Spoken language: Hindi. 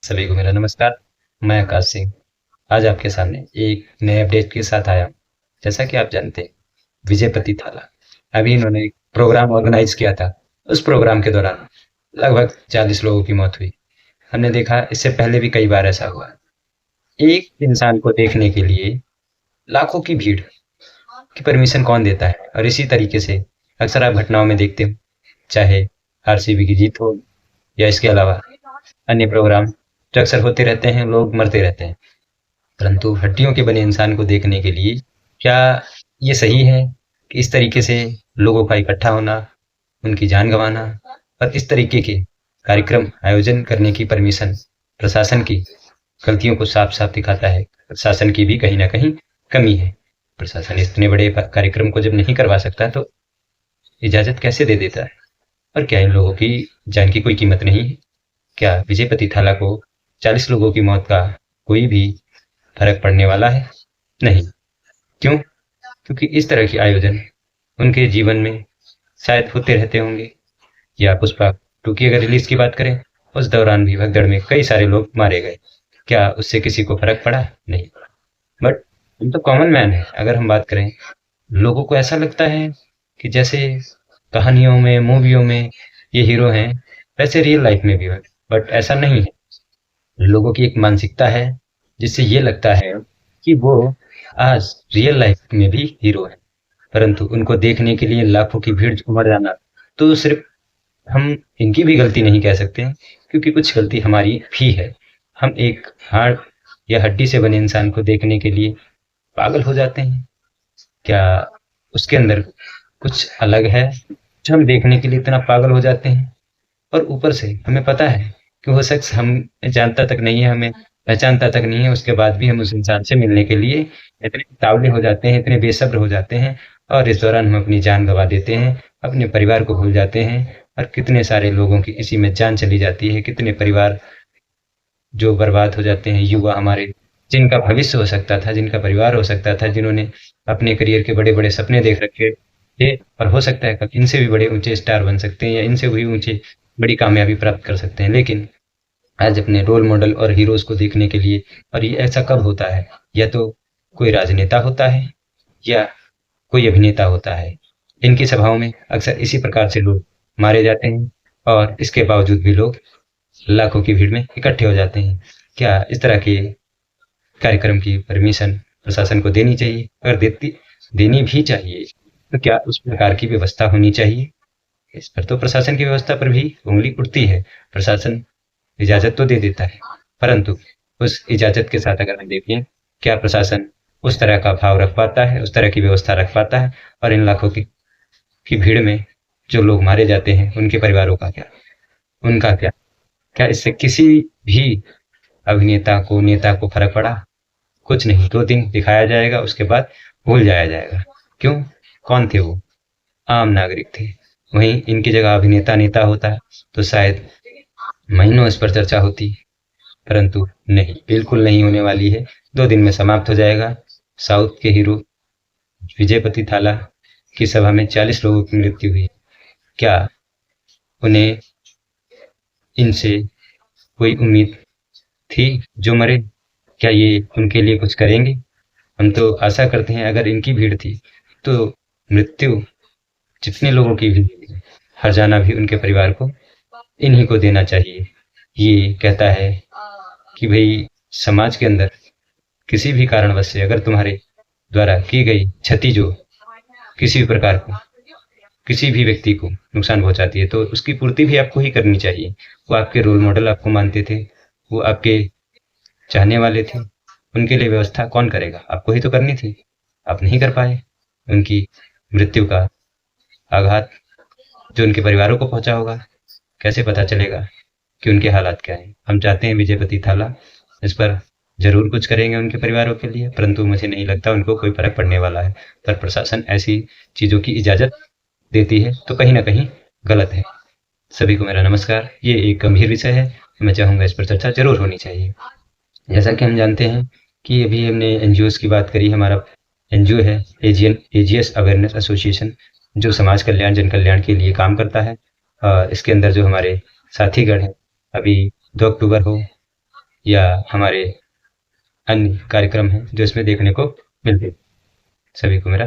सभी को मेरा नमस्कार। मैं आकाश सिंह आज आपके सामने एक नए अपडेट के साथ आया हूँ। जैसा कि आप जानते हैं, विजय पति थाला अभी इन्होंने एक प्रोग्राम ऑर्गेनाइज किया था। उस प्रोग्राम के दौरान लगभग 40 लोगों की मौत हुई। हमने देखा इससे पहले भी कई बार ऐसा हुआ। एक इंसान को देखने के लिए लाखों की भीड़ की परमिशन कौन देता है? और इसी तरीके से अक्सर आप घटनाओं में देखते हो, चाहे आरसीबी की जीत हो या इसके अलावा अन्य प्रोग्राम जो अक्सर होते रहते हैं, लोग मरते रहते हैं। परंतु हड्डियों के बने इंसान को देखने के लिए क्या ये सही है कि इस तरीके से लोगों का इकट्ठा होना, उनकी जान गंवाना और इस तरीके के कार्यक्रम आयोजन करने की परमिशन प्रशासन की गलतियों को साफ-साफ दिखाता है। प्रशासन की भी कहीं न कहीं कमी है। प्रशासन इतने बड़े कार्यक्रम को जब नहीं करवा सकता तो इजाज़त कैसे दे देता है? और क्या इन लोगों की जान की कोई कीमत नहीं है? क्या विजय पति थाला को 40 लोगों की मौत का कोई भी फ़र्क पड़ने वाला है? नहीं। क्यों? क्योंकि इस तरह के आयोजन उनके जीवन में शायद होते रहते होंगे। या पुष्पा 2 की अगर रिलीज़ की बात करें, उस दौरान भी भगदड़ में कई सारे लोग मारे गए। क्या उससे किसी को फ़र्क पड़ा? नहीं पड़ा। बट हम तो कॉमन मैन हैं। अगर हम बात करें, लोगों को ऐसा लगता है कि जैसे कहानियों में, मूवियों में ये हीरो हैं, वैसे रियल लाइफ में भी हैं। बट ऐसा नहीं है। लोगों की एक मानसिकता है जिससे ये लगता है कि वो आज रियल लाइफ में भी हीरो हैं। परंतु उनको देखने के लिए लाखों की भीड़ उमड़ जाना, तो सिर्फ हम इनकी भी गलती नहीं कह सकते हैं, क्योंकि कुछ गलती हमारी भी है। हम एक हाड़ या हड्डी से बने इंसान को देखने के लिए पागल हो जाते हैं। क्या उसके अंदर कुछ अलग है जो हम देखने के लिए इतना पागल हो जाते हैं? और ऊपर से हमें पता है कि वो शख्स हम जानता तक नहीं है, हमें पहचानता तक नहीं है, उसके बाद भी हम उस इंसान से मिलने के लिए इतने उतावले हो जाते हैं, इतने बेसब्र हो जाते हैं और इस दौरान हम अपनी जान गंवा देते हैं, अपने परिवार को भूल जाते हैं और कितने सारे लोगों की इसी में जान चली जाती है, कितने परिवार जो बर्बाद हो जाते हैं, युवा हमारे जिनका भविष्य हो सकता था, जिनका परिवार हो सकता था, जिन्होंने अपने करियर के बड़े-बड़े सपने देख रखे थे और हो सकता है कल इनसे भी बड़े ऊँचे स्टार बन सकते हैं या इनसे भी ऊँचे बड़ी कामयाबी प्राप्त कर सकते हैं। लेकिन आज अपने रोल मॉडल और हीरोज़ को देखने के लिए, और ये ऐसा कब होता है? या तो कोई राजनेता होता है या कोई अभिनेता होता है। इनकी सभाओं में अक्सर इसी प्रकार से लोग मारे जाते हैं और इसके बावजूद भी लोग लाखों की भीड़ में इकट्ठे हो जाते हैं। क्या इस तरह के कार्यक्रम की परमिशन प्रशासन को देनी चाहिए? अगर देनी भी चाहिए, तो क्या उस प्रकार की व्यवस्था होनी चाहिए? इस पर तो प्रशासन की व्यवस्था पर भी उँगली उठती है। प्रशासन इजाज़त तो दे देता है, परंतु उस इजाज़त के साथ अगर हम देखें, क्या प्रशासन उस तरह का भाव रख पाता है, उस तरह की व्यवस्था रख पाता है? और इन लाखों की भीड़ में जो लोग मारे जाते हैं, उनके परिवारों का क्या? उनका क्या? क्या इससे किसी भी अभिनेता को, नेता को फ़र्क पड़ा? कुछ नहीं। 2 दिन दिखाया जाएगा, उसके बाद भूल जाया जाएगा। क्यों? कौन थे वो? आम नागरिक थे। वहीं इनकी जगह अभिनेता, नेता होता तो शायद महीनों इस पर चर्चा होती, परंतु नहीं, बिल्कुल नहीं होने वाली है। 2 दिन में समाप्त हो जाएगा। साउथ के हीरो विजय पति थाला की सभा में 40 लोगों की मृत्यु हुई। क्या उन्हें इनसे कोई उम्मीद थी जो मरे? क्या ये उनके लिए कुछ करेंगे? हम तो आशा करते हैं अगर इनकी भीड़ थी, तो मृत्यु जितने लोगों की भी थी, हर्जाना भी उनके परिवार को इन्हीं को देना चाहिए। ये कहता है कि भई समाज के अंदर किसी भी कारणवश से अगर तुम्हारे द्वारा की गई क्षति जो किसी भी प्रकार को, किसी भी व्यक्ति को नुकसान पहुँचाती है, तो उसकी पूर्ति भी आपको ही करनी चाहिए। वो आपके रोल मॉडल आपको मानते थे, वो आपके चाहने वाले थे, उनके लिए व्यवस्था कौन करेगा? आपको ही तो करनी थी। आप नहीं कर पाए। उनकी मृत्यु का आघात जो उनके परिवारों को पहुँचा होगा, कैसे पता चलेगा कि उनके हालात क्या हैं? हम चाहते हैं विजय पति थाला इस पर ज़रूर कुछ करेंगे उनके परिवारों के लिए, परंतु मुझे नहीं लगता उनको कोई फ़र्क पड़ने वाला है। पर प्रशासन ऐसी चीज़ों की इजाज़त देती है, तो कहीं न कहीं गलत है। सभी को मेरा नमस्कार। ये एक गंभीर विषय है, मैं चाहूँगा इस पर चर्चा ज़रूर होनी चाहिए। जैसा कि हम जानते हैं कि अभी हमने एनजीओज़ की बात करी, हमारा एनजीओ है एजीएस अवेयरनेस एसोसिएशन, जो समाज कल्याण, जन कल्याण के लिए काम करता है। इसके अंदर जो हमारे साथीगण हैं, अभी 2 अक्टूबर हो या हमारे अन्य कार्यक्रम हैं जो इसमें देखने को मिलते हैं। सभी को मेरा